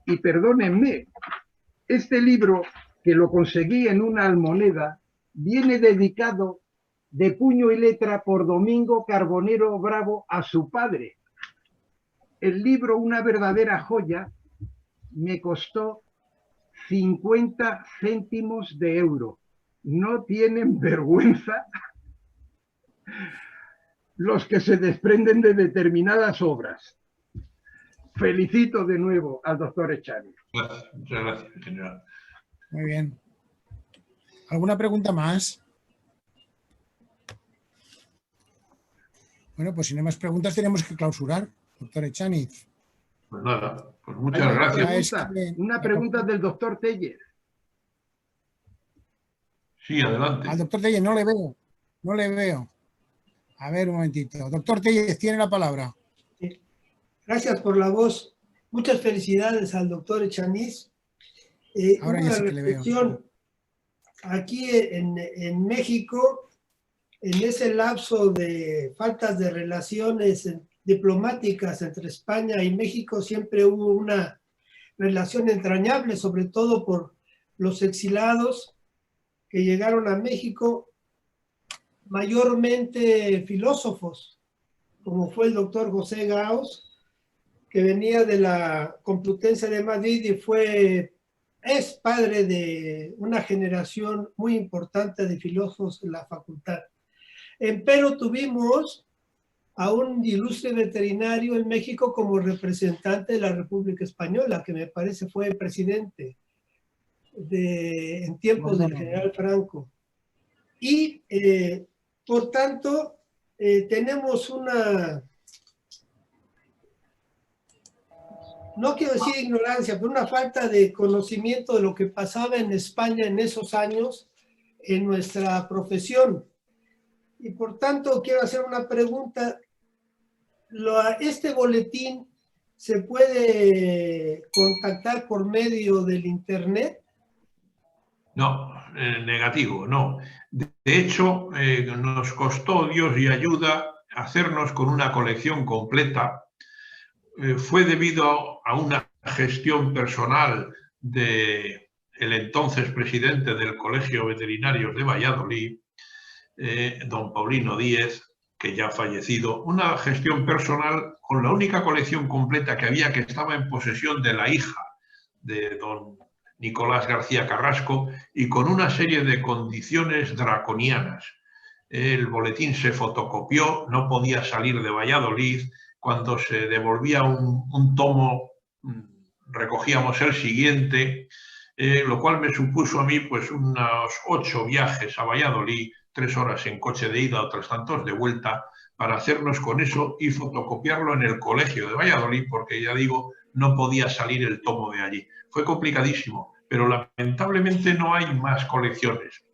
Y perdónenme, este libro, que lo conseguí en una almoneda, viene dedicado de puño y letra por Domingo Carbonero Bravo a su padre. El libro, una verdadera joya, me costó 50 céntimos de euro. No tienen vergüenza los que se desprenden de determinadas obras. Felicito de nuevo al doctor Echaniz. Gracias, muchas gracias, general. Muy bien. ¿Alguna pregunta más? Bueno, pues si no hay más preguntas tenemos que clausurar, doctor Echaniz. Pues nada, pues muchas gracias. Una pregunta del doctor Tellez. Sí, adelante. Al doctor Tellez no le veo, no le veo. A ver, un momentito. Doctor Tellez, tiene la palabra. Sí. Gracias por la voz. Muchas felicidades al doctor Echaniz. Ahora ya sí que le veo. Aquí en México, en ese lapso de faltas de relaciones diplomáticas entre España y México, siempre hubo una relación entrañable, sobre todo por los exilados que llegaron a México, mayormente filósofos, como fue el doctor José Gauss, que venía de la Complutense de Madrid y es padre de una generación muy importante de filósofos en la facultad. Pero tuvimos a un ilustre veterinario en México como representante de la República Española, que me parece fue presidente en tiempos del general Franco. Y, por tanto, tenemos no quiero decir ignorancia, pero una falta de conocimiento de lo que pasaba en España en esos años en nuestra profesión. Y por tanto, quiero hacer una pregunta. ¿Este boletín se puede contactar por medio del Internet? No, negativo, no. De hecho, nos costó Dios y ayuda hacernos con una colección completa. Fue debido a una gestión personal del entonces presidente del Colegio Veterinario de Valladolid, don Paulino Díez, que ya ha fallecido, una gestión personal con la única colección completa que había, que estaba en posesión de la hija de don Nicolás García Carrasco, y con una serie de condiciones draconianas. El boletín se fotocopió, no podía salir de Valladolid. Cuando se devolvía un tomo, recogíamos el siguiente, lo cual me supuso a mí pues unos 8 viajes a Valladolid, 3 horas en coche de ida, otros tantos de vuelta, para hacernos con eso y fotocopiarlo en el colegio de Valladolid, porque ya digo, no podía salir el tomo de allí. Fue complicadísimo, pero lamentablemente no hay más colecciones.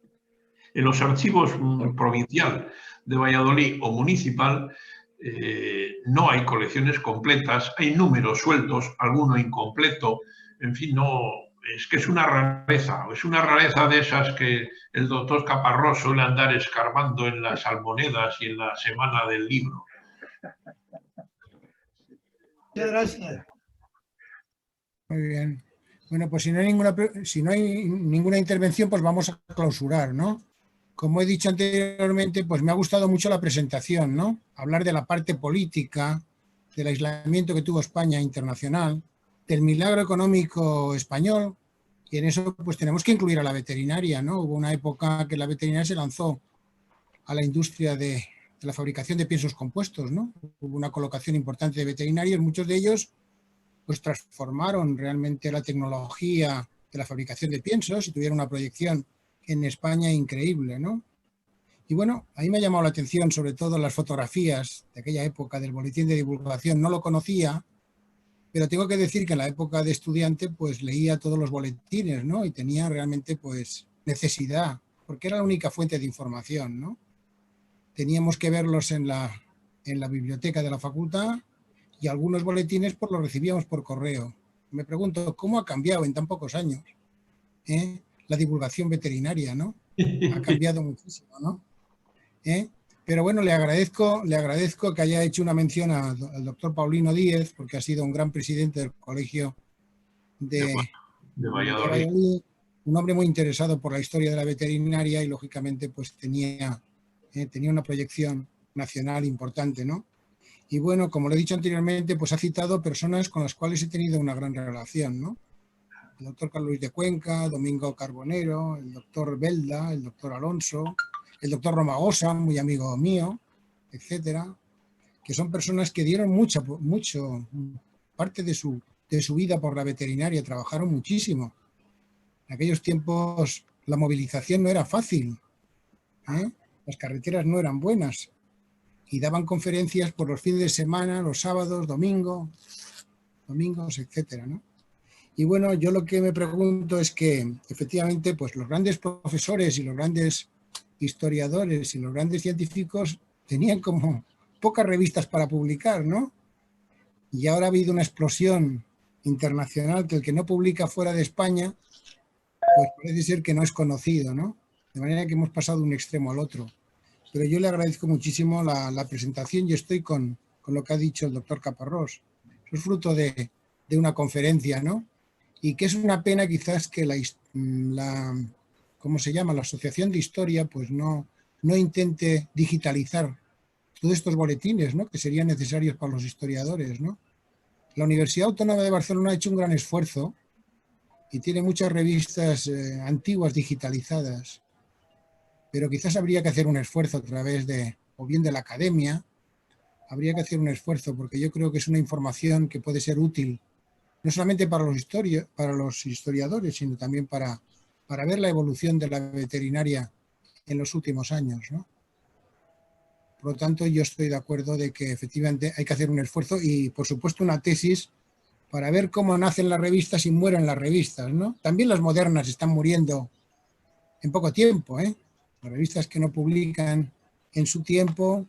En los archivos provincial de Valladolid o municipal no hay colecciones completas, hay números sueltos, alguno incompleto, en fin, no, es que es una rareza de esas que el doctor Caparrós suele andar escarbando en las almonedas y en la semana del libro. Muchas gracias. Muy bien. Bueno, pues si no hay ninguna intervención, pues vamos a clausurar, ¿no? Como he dicho anteriormente, pues me ha gustado mucho la presentación, ¿no? Hablar de la parte política, del aislamiento que tuvo España internacional, del milagro económico español, y en eso pues tenemos que incluir a la veterinaria, ¿no? Hubo una época que la veterinaria se lanzó a la industria de la fabricación de piensos compuestos, ¿no? Hubo una colocación importante de veterinarios, muchos de ellos pues transformaron realmente la tecnología de la fabricación de piensos y tuvieron una proyección en España increíble, ¿no? Y bueno, a mí me ha llamado la atención sobre todo las fotografías de aquella época del boletín de divulgación. No lo conocía, pero tengo que decir que en la época de estudiante pues leía todos los boletines, ¿no? Y tenía realmente pues necesidad, porque era la única fuente de información, ¿no? Teníamos que verlos en la biblioteca de la facultad y algunos boletines pues los recibíamos por correo. Me pregunto, ¿cómo ha cambiado en tan pocos años la divulgación veterinaria, ¿no? Ha cambiado muchísimo, ¿no? Pero bueno, le agradezco que haya hecho una mención al doctor Paulino Díez, porque ha sido un gran presidente del Colegio de Valladolid, un hombre muy interesado por la historia de la veterinaria y lógicamente pues tenía una proyección nacional importante, ¿no? Y bueno, como lo he dicho anteriormente, pues ha citado personas con las cuales he tenido una gran relación, ¿no? El doctor Carlos Luis de Cuenca, Domingo Carbonero, el doctor Belda, el doctor Alonso, el doctor Romagosa, muy amigo mío, etcétera, que son personas que dieron mucho parte de su vida por la veterinaria, trabajaron muchísimo. En aquellos tiempos la movilización no era fácil, ¿eh? Las carreteras no eran buenas y daban conferencias por los fines de semana, los sábados, domingos, etcétera, ¿no? Y bueno, yo lo que me pregunto es que efectivamente pues los grandes profesores y los grandes historiadores y los grandes científicos tenían como pocas revistas para publicar, ¿no? Y ahora ha habido una explosión internacional que el que no publica fuera de España, pues parece ser que no es conocido, ¿no? De manera que hemos pasado de un extremo al otro. Pero yo le agradezco muchísimo la presentación y estoy con lo que ha dicho el doctor Caparrós. Eso es fruto de una conferencia, ¿no? Y que es una pena quizás que ¿cómo se llama? La Asociación de Historia pues no intente digitalizar todos estos boletines, ¿no? Que serían necesarios para los historiadores, ¿no? La Universidad Autónoma de Barcelona ha hecho un gran esfuerzo y tiene muchas revistas antiguas digitalizadas, pero quizás habría que hacer un esfuerzo a través o bien de la academia, habría que hacer un esfuerzo porque yo creo que es una información que puede ser útil no solamente para los historiadores, sino también para ver la evolución de la veterinaria en los últimos años, ¿no? Por lo tanto, yo estoy de acuerdo de que efectivamente hay que hacer un esfuerzo y, por supuesto, una tesis para ver cómo nacen las revistas y mueren las revistas, ¿no? También las modernas están muriendo en poco tiempo, ¿eh? Las revistas que no publican en su tiempo,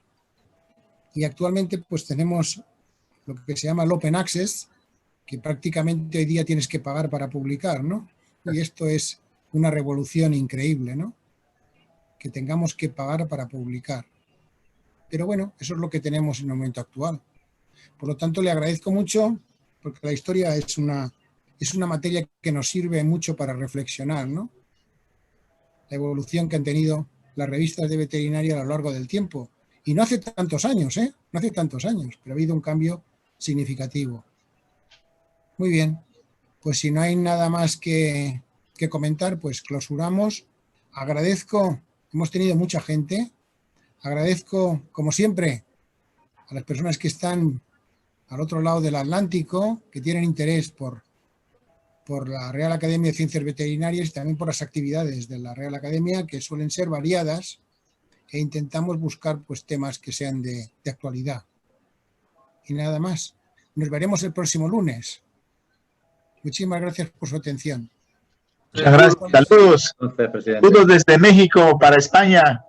y actualmente pues tenemos lo que se llama el Open Access, que prácticamente hoy día tienes que pagar para publicar, ¿no? Y esto es una revolución increíble, ¿no? Que tengamos que pagar para publicar. Pero bueno, eso es lo que tenemos en el momento actual. Por lo tanto, le agradezco mucho, porque la historia es una materia que nos sirve mucho para reflexionar, ¿no? La evolución que han tenido las revistas de veterinaria a lo largo del tiempo. Y no hace tantos años, ¿eh? No hace tantos años, pero ha habido un cambio significativo. Muy bien, pues si no hay nada más que comentar, pues clausuramos. Agradezco, hemos tenido mucha gente, agradezco, como siempre, a las personas que están al otro lado del Atlántico, que tienen interés por la Real Academia de Ciencias Veterinarias y también por las actividades de la Real Academia, que suelen ser variadas, e intentamos buscar pues temas que sean de actualidad. Y nada más. Nos veremos el próximo lunes. Muchísimas gracias por su atención. Muchas gracias. Saludos. Saludos desde México para España.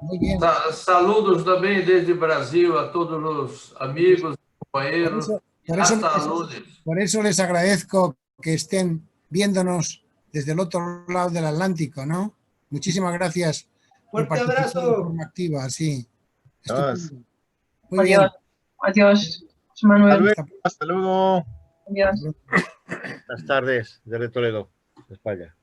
Muy bien. Saludos também desde Brasil a todos los amigos, compañeros. Hasta lunes. Por eso les agradezco que estén viéndonos desde el otro lado del Atlántico, ¿no? Muchísimas gracias. Fuerte abrazo. De forma activa, sí. Muy bien. Adiós, Manuel. Hasta luego. Adiós. Buenas tardes, desde Toledo, España.